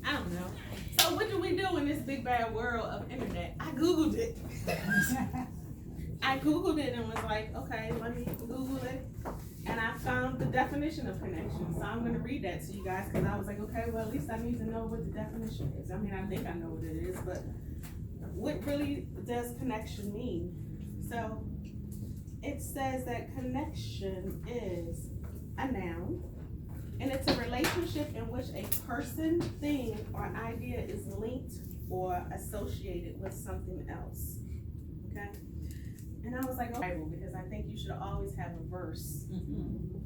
I don't know. So what do we do in this big bad world of internet? I Googled it. I Googled it and was like, okay, let me Google it. And I found the definition of connection. So I'm going to read that to you guys because I was like, okay, well, at least I need to know what the definition is. I mean, I think I know what it is, but what really does connection mean? So it says that connection is a noun, and it's a relationship in which a person, thing, or idea is linked or associated with something else. Okay? And I was like, okay, because I think you should always have a verse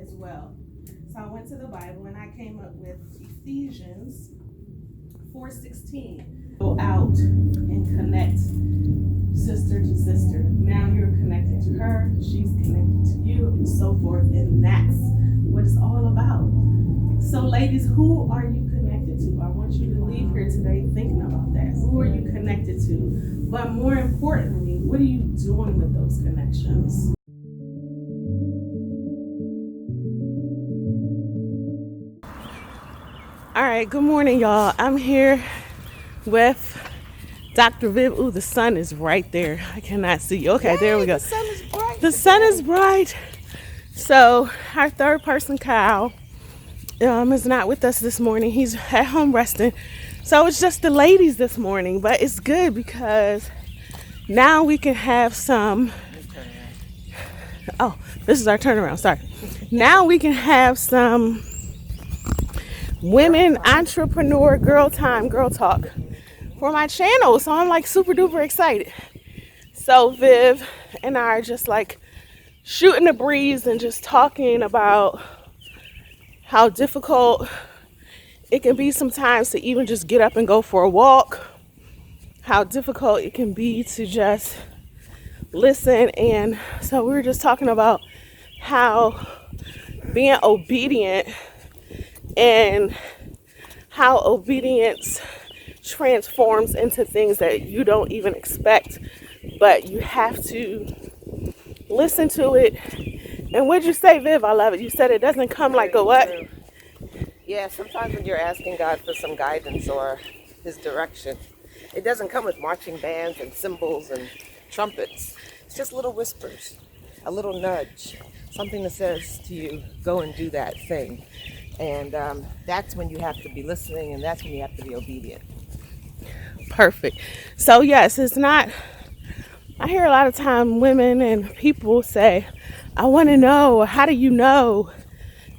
as well. So I went to the Bible and I came up with Ephesians 4:16. Go out and connect sister to sister. Now you're connected to her, she's connected to you, and so forth. And that's what it's all about. So ladies, who are you connected to? I want you to leave here today thinking about that. Who are you connected to? But more importantly, what are you doing with those connections? All right, good morning, y'all. I'm here with Dr. Viv. Ooh, the sun is right there. I cannot see you. Okay, there we go. The sun is bright. The sun is bright. So our third person, Kyle, is not with us this morning. He's at home resting. So it's just the ladies this morning, but it's good because now we can have some. Oh, this is our turnaround. Sorry. Now we can have some women entrepreneur girl time, girl talk for my channel. So I'm like super duper excited. So Viv and I are just like shooting the breeze and just talking about how difficult it can be sometimes to even just get up and go for a walk, how difficult it can be to just listen. And so we were just talking about how being obedient and how obedience transforms into things that you don't even expect, but you have to listen to it. And what'd you say, Viv? I love it. You said it doesn't come like a what? Yeah, sometimes when you're asking God for some guidance or his direction, it doesn't come with marching bands and cymbals and trumpets. It's just little whispers, a little nudge, something that says to you, go and do that thing. And that's when you have to be listening, and that's when you have to be obedient. Perfect. So yes, it's not, I hear a lot of time women and people say, I want to know, or how do you know?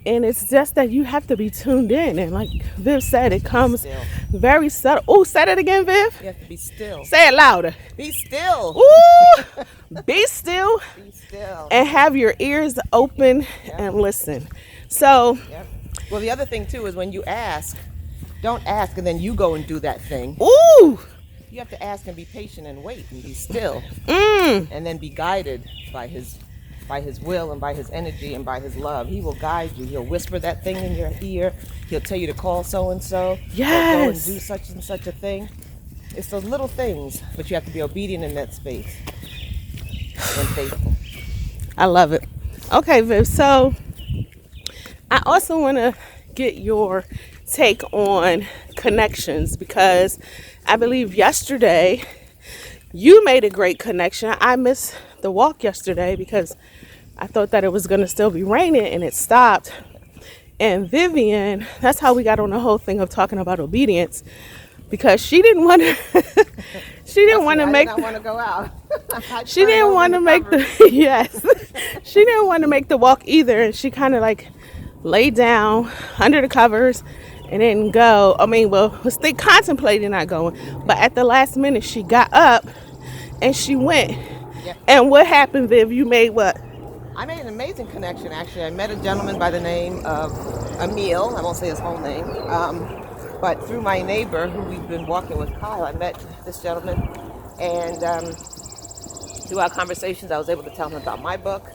And it's just that you have to be tuned in. And like Viv said, it comes very subtle. Oh, say it again, Viv. You have to be still. Say it louder. Be still. Ooh, be still. Be still. And have your ears open and listen. So. Yep. Well, the other thing too is when you ask, don't ask and then you go and do that thing. Ooh. You have to ask and be patient and wait and be still. And then be guided by his will and by his energy and by his love. He will guide you. He'll whisper that thing in your ear. He'll tell you to call so-and-so. Yes. Or go and do such and such a thing. It's those little things, but you have to be obedient in that space and faithful. I love it. Okay, Viv. So I also want to get your take on connections because I believe yesterday you made a great connection. I missed the walk yesterday because I thought that it was going to still be raining and it stopped. And Vivian, that's how we got on the whole thing of talking about obedience, because she didn't want to she didn't want to make I want to go out. She didn't want to make the yes. She didn't want to make the walk either, and she kind of like laid down under the covers and didn't go. I mean, well, was contemplating not going, but at the last minute she got up and she went. Yep. And what happened, Viv? You made what? I made an amazing connection, actually. I met a gentleman by the name of Emil. I won't say his whole name. But through my neighbor, who we've been walking with, Kyle, I met this gentleman. And through our conversations, I was able to tell him about my book,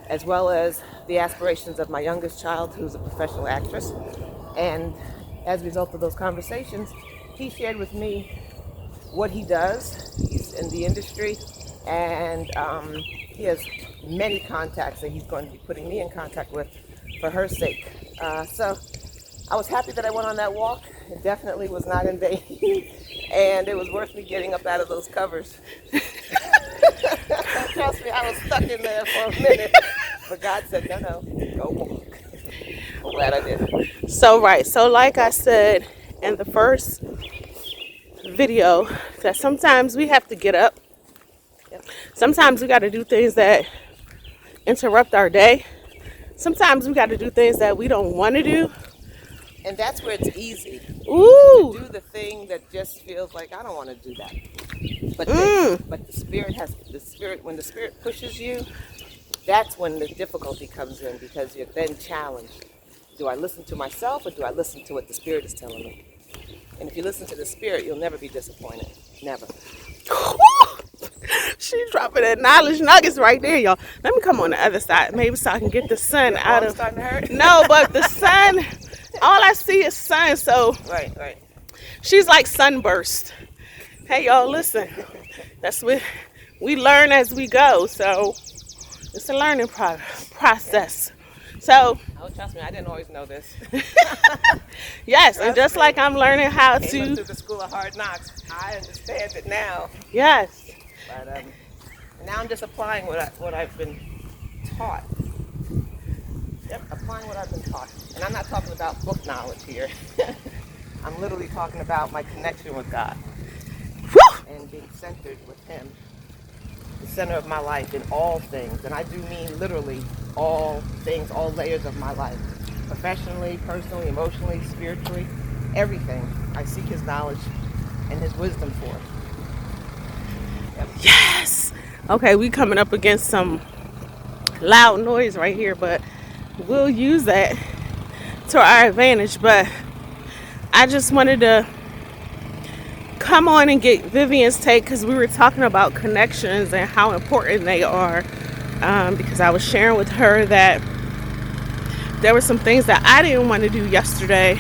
as well as the aspirations of my youngest child, who's a professional actress. And as a result of those conversations, he shared with me what he does. He's in the industry, and he has many contacts that he's going to be putting me in contact with for her sake. So I was happy that I went on that walk, it definitely was not in vain. And it was worth me getting up out of those covers. Trust me, I was stuck in there for a minute. But God said, no, go walk. I'm glad I did. So like I said in the first video, that sometimes we have to get up. Yep. Sometimes we got to do things that interrupt our day. Sometimes we got to do things that we don't want to do. And that's where it's easy. Ooh. To do the thing that just feels like I don't want to do that. But the spirit, when the spirit pushes you, that's when the difficulty comes in, because you're then challenged. Do I listen to myself, or do I listen to what the spirit is telling me? And if you listen to the spirit, you'll never be disappointed. Never. She's dropping that knowledge nuggets right there, y'all. Let me come on the other side, maybe so I can get the sun out of. Starting to hurt? No, but the sun. All I see is sun. So. Right. She's like sunburst. Hey, y'all, listen. That's what we learn as we go. So it's a learning process. So. Oh, trust me, I didn't always know this. Yes, and just like I'm learning how to. Came through the school of hard knocks. I understand it now. Yes. But now I'm just applying what I've been taught. Yep, applying what I've been taught. And I'm not talking about book knowledge here. I'm literally talking about my connection with God. Woo! And being centered with Him. The center of my life in all things. And I do mean literally all things, all layers of my life. Professionally, personally, emotionally, spiritually, everything. I seek His knowledge and His wisdom for. Yep. Yes. Okay, we coming up against some loud noise right here, but we'll use that to our advantage. But I just wanted to come on and get Vivian's take, because we were talking about connections and how important they are, because I was sharing with her that there were some things that I didn't want to do yesterday,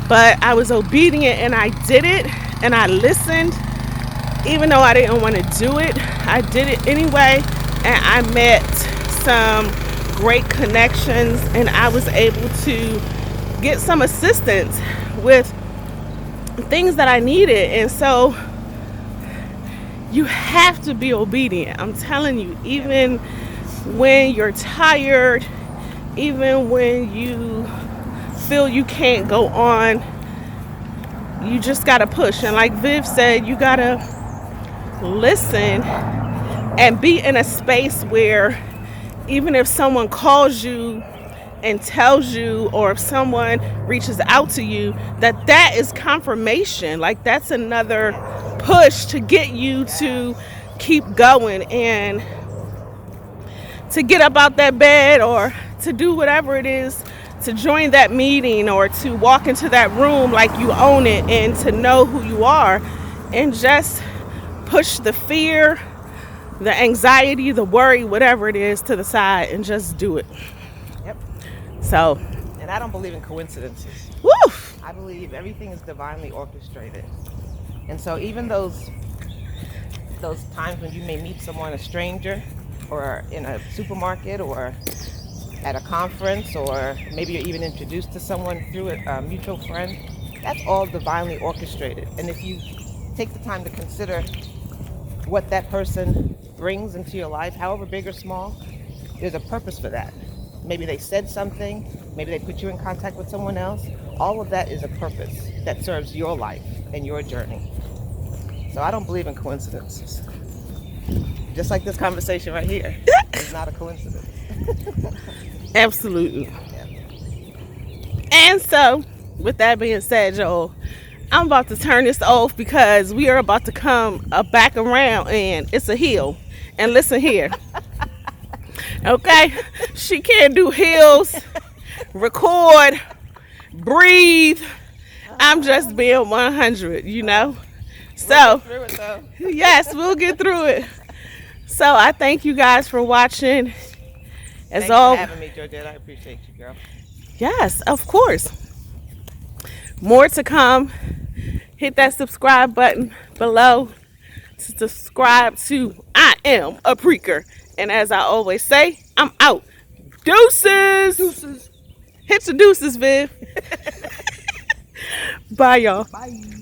but I was obedient and I did it, and I listened. Even though I didn't want to do it, I did it anyway, and I met some great connections, and I was able to get some assistance with things that I needed. And so you have to be obedient. I'm telling you, even when you're tired, even when you feel you can't go on, you just gotta push. And like Viv said, you gotta listen and be in a space where even if someone calls you and tells you, or if someone reaches out to you, that is confirmation. Like, that's another push to get you to keep going and to get up out that bed, or to do whatever it is, to join that meeting, or to walk into that room like you own it, and to know who you are, and just push the fear, the anxiety, the worry, whatever it is, to the side and just do it. Yep. So. And I don't believe in coincidences. Woo! I believe everything is divinely orchestrated. And so even those times when you may meet someone, a stranger, or in a supermarket, or at a conference, or maybe you're even introduced to someone through a mutual friend, that's all divinely orchestrated. And if you take the time to consider what that person brings into your life, however big or small, there's a purpose for that. Maybe they said something, maybe they put you in contact with someone else. All of that is a purpose that serves your life and your journey. So I don't believe in coincidences. Just like this conversation right here. It's not a coincidence. Absolutely. Yeah. And so, with that being said, Joel, I'm about to turn this off, because we are about to come back around, and it's a hill. And listen here. Okay? She can't do hills, record, breathe. I'm just being 100, you know? So, We'll get through it, though. Yes, we'll get through it. So I thank you guys for watching. Thanks for having me, Georgette. I appreciate you, girl. Yes, of course. More to come. Hit that subscribe button below to subscribe to I Am a Preaker. And as I always say, I'm out. Deuces. Deuces. Hit the deuces, Viv. Bye, y'all. Bye.